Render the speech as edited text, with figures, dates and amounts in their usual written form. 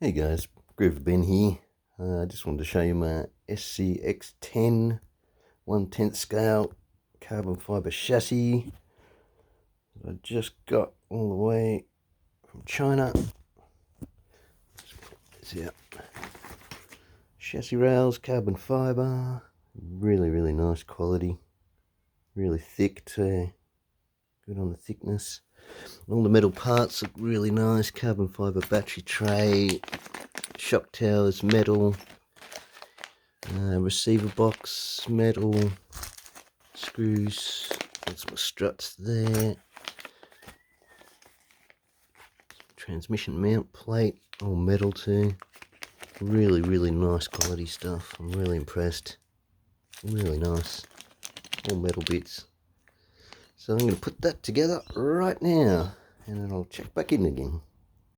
Hey guys, Groove Ben here. I just wanted to show you my SCX10 1/10 scale carbon fibre chassis that I just got all the way from China. Let's put this out. Chassis rails, carbon fibre, really nice quality, really thick too, good on the thickness. All the metal parts look really nice, carbon fibre battery tray, shock towers, metal, receiver box, metal, screws, there's my struts there, transmission mount plate, all metal too, really nice quality stuff. I'm really impressed, really nice, all metal bits. So I'm going to put that together right now and then I'll check back in again.